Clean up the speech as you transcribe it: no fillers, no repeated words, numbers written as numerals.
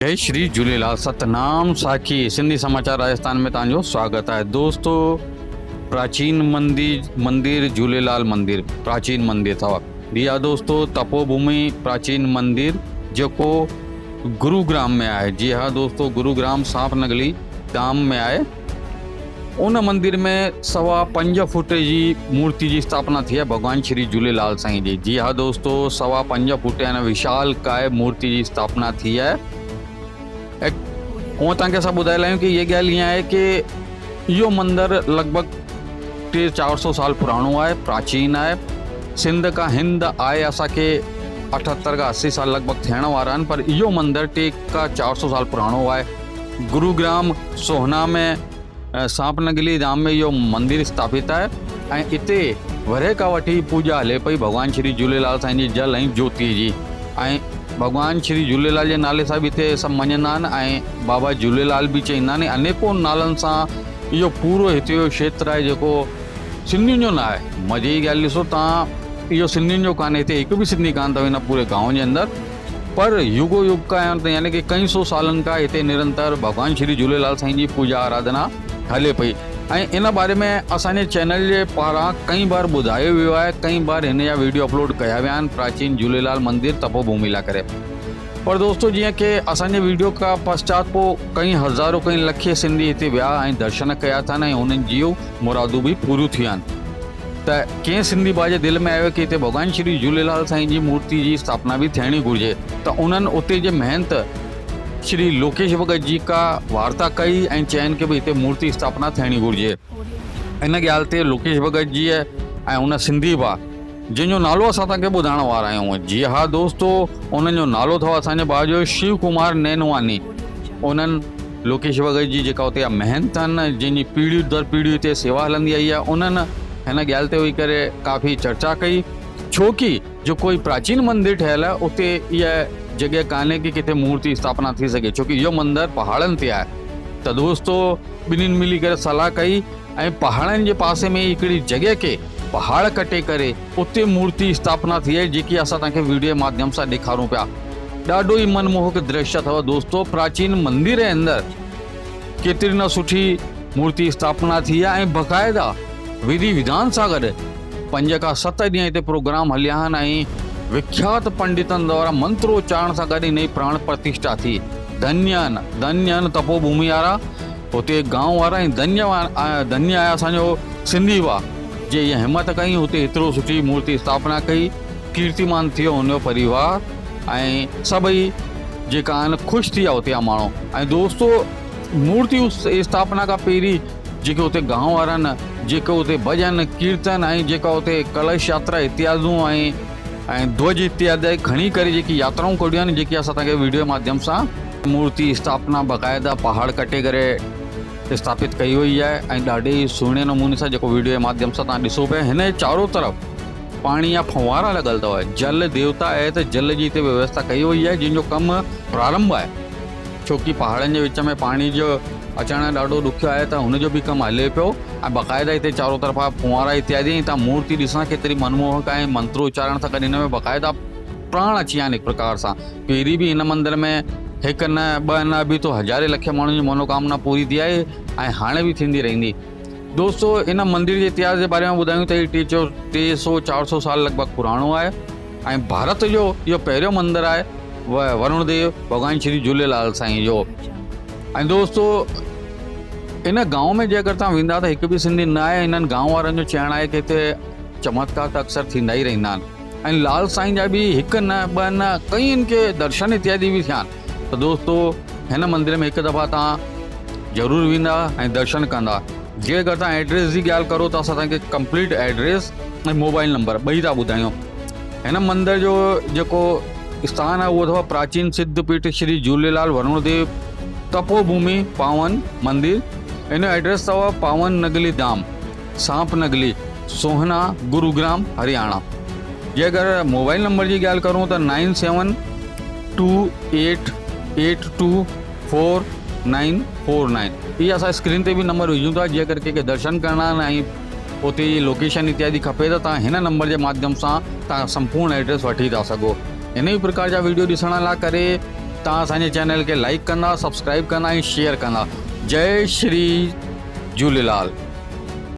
जय श्री झूलेलाल। सतनाम साखी सिंधी समाचार राजस्थान में तव्हांजो स्वागत है। दोस्तों, प्राचीन मंदिर झूलेलाल मंदिर प्राचीन मंदिर अथव। इहा दोस्तों तपोभूमि प्राचीन मंदिर जेको गुरुग्राम में आहे। जी हाँ दोस्तों, गुरुग्राम सांपनगली गाम में आहे। उन मंदिर में 5.25 फुट जी मूर्ति की स्थापना थी है भगवान श्री झूलेलाल साईं जी। जी हाँ दोस्तों, 5.25 फुट यानी विशाल काय मूर्ति की स्थापना थी है। हूँ तक अस बुधाए लायूं कि ये गाल इं है कि यो मंदिर लगभग 300-400 साल पुराणो है, प्राचीन है। सिंध का हिंद आए असांखे 78 का 80 साल लगभग थियण वारा आहिनि, पर यो मंदिर 400 साल पुराणो है। गुरुग्राम सोहना में सांपनगली धाम में यो मंदिर स्थापित है। ऐं इते वरे का वठी पूजा हले पई भगवान श्री झूलेलाल साईं जी जल ऐं ज्योति जी। ऐं भगवान श्री झूलेलाल के नाले सां भी इते सब मञंदा आहिनि ऐं बाबा झूलेलाल भी चईंदा आहिनि। अनेकों नालनि सां इहो पूरो हिते जो क्षेत्र है जेको सिंधियुनि जो न आहे। मज़े जी ॻाल्हि ॾिसो तव्हां, इहो सिंधियुनि जो कान्हे, हिते हिकु भी सिंधी कान अथव हिन पूरे गांव के अंदर, पर युगो युग का यानी कि कई सौ सालन का इते निरंतर भगवान श्री झूलेलाल साईं जी पूजा आराधना हले पई। ऐं इन बारे में असांजे चैनल के पारां कई बार बुधायो वियो है, कई बार इन जा वीडियो अपलोड कया विया आहिनि प्राचीन झूलेलाल मंदिर तपोभूमि लाइ करे। पर दोस्तों, जीअं कि असांजे वीडियो का पश्चात पोइ कई हज़ारों कई लखे सिंधी हिते विया ऐं दर्शन कया अथनि ऐं उन्हनि जूं मुरादूं भी पूरियूं थियूं आहिनि। त कंहिं सिंधी भाउ जे दिलि में आयो कि हिते भगवान श्री झूलेलाल साईं जी मूर्ति की स्थापना भी थियणी घुरिजे, त उन्हनि उते जे महंत श्री लोकेश भगत जी का वार्ता कई ऐं चयनि कि भई हिते मूर्ति स्थापना थियणी घुरिजे। इन ॻाल्हि ते लोकेश भगत जी ऐं उन सिंधी भाउ जिन नालो असां तव्हांखे ॿुधाइण वारा आहियूं। जी हाँ दोस्तों, उन्हनि जो नालो अथव असांजे भाउ जो शिव कुमार नैनवानी। उन्हनि लोकेश भगत जी जेका उते महंत आहिनि, जिन पीढ़ियूं दर पीढ़ियूं हिते सेवा हलंदी आई आहे, उन्हनि हिन ॻाल्हि ते वेही करे काफ़ी चर्चा कई। छोकी जो कोई प्राचीन मंदिर ठहियल आहे उते इहा जगह कान्हे कि किथे मूर्ति स्थापना थी सके, छोकी इहो मंदिर पहाड़नि ते आहे। त दोस्तों, ॿिन्हिनि मिली करे सलाह कई ऐं पहाड़नि जे पासे में हिकिड़ी जगह के पहाड़ कटे करे उते मूर्ति स्थापना थी है, जेकी असां तव्हांखे वीडियो माध्यम सां ॾेखारूं पिया। ॾाढो ई मनमोहक दृश्य अथव दोस्तों। प्राचीन मंदिर जे अंदर केतिरी न सुठी मूर्ति स्थापना थी आहे ऐं बक़ाइदा विधि विधान सां गॾु 5 खां 7 ॾींहं हिते प्रोग्राम हलिया आहिनि ऐं विख्यात पंडितनि द्वारा मंत्रोच्चारण सां गॾु इन जी प्राण प्रतिष्ठा थी। धन्य तपोभूमि वारा हुते गांव वारा ऐं धन्य आहे असांजो सिंधी भाउ जे इहा हिम्मत कई, हुते एतिरो सुठी मूर्ति स्थापना कई। कीर्तिमान थियो हुनजो परिवार ऐं सभई जेका आहिनि ख़ुशि थी विया हुते जा माण्हू। ऐं दोस्तों, मूर्ति स्थापना खां पहिरीं जेके हुते गांव वारा आहिनि, जेके हुते भॼन कीर्तन ऐं जेका हुते कलश यात्रा इत्यादूं ऐं ध्वज इत्यादि खणी करे जेकी यात्राऊं कढियूं आहिनि, जेकी असां तव्हांखे वीडियो माध्यम सां मूर्ति स्थापना बक़ाइदा पहाड़ कटे करे स्थापित कई हुई है ऐं ॾाढे सुहिणे नमूने सां जेको वीडियो जे माध्यम सां तव्हां ॾिसो पिया। हिन जे चारों तरफ़ पाणी जा फंवारा लॻल अथव। जल देवता आहे त जल जी हिते व्यवस्था कई हुई है, जिन जो कमु प्रारंभ आहे। छोकी पहाड़नि जे विच में पाणी जो अचणु ॾाढो ॾुखियो आहे, त हुनजो बि कमु हले पियो ऐं बक़ाइदा हिते चारों तरफ़ा फुवारा इत्यादि। ऐं तव्हां मूर्ति ॾिसण केतिरी मनमोहक आहे, मंत्रोच्चारण सां गॾु हिन में बक़ाइदा प्राण अची विया आहिनि हिकु प्रकार सां। पहिरीं बि हिन मंदर में हिकु न ॿ न अभी तो हज़ारे लखे माण्हुनि जी मनोकामना पूरी थी आहे ऐं हाणे बि थींदी रहंदी। दोस्तों, इन मंदिर जे इतिहास जे बारे में ॿुधायूं त ही 300-400 साल लॻभॻि पुराणो आहे ऐं भारत जो इहो पहिरियों मंदिर आहे वरुण देव भगवान श्री झूलेलाल साईं जो। ऐं दोस्तों, इन गांव में जेकर तव्हां वेंदा त हिकु बि सिंधी न आहे। इन्हनि गांव वारनि जो चवणु आहे कि हिते चमत्कार त अक्सर थींदा ई रहंदा आहिनि ऐं लाल साईं जा बि हिकु न ॿ न कईनि खे दर्शन इत्यादि बि थिया आहिनि। तो दोस्तों, हिन मंदिर में हिकु दफ़ा तव्हां ज़रूरु वेंदा ऐं दर्शन कंदा। जेकर तव्हां एड्रेस जी ॻाल्हि करो त असां तव्हांखे कंप्लीट एड्रेस ऐं मोबाइल नंबर ॿई था ॿुधायूं। हिन मंदिर जो जेको स्थान आहे उहो अथव प्राचीन सिद्धपीठ श्री झूलेलाल वरुण देव तपोभूमि पावन मंदिर। इन जो एड्रेस अथव पावन नगली धाम सांपनगली सोहना गुरुग्राम हरियाणा। जेकर मोबाइल नंबर जी ॻाल्हि करूं त 9728824949। ये असां स्क्रीन ते भी नंबर विझूं था। जेकर कंहिंखे दर्शन करना ऐं उते लोकेशन इत्यादि खपे त तव्हां हिन नंबर के माध्यम सां तव्हां संपूर्ण एड्रेस वठी था सघो। इन ही प्रकार जा वीडियो ॾिसण लाइ करे तव्हां असांजे चैनल खे लाइक कंदा, सब्सक्राइब कंदा ऐं शेयर कंदा। जय श्री झूलेलाल।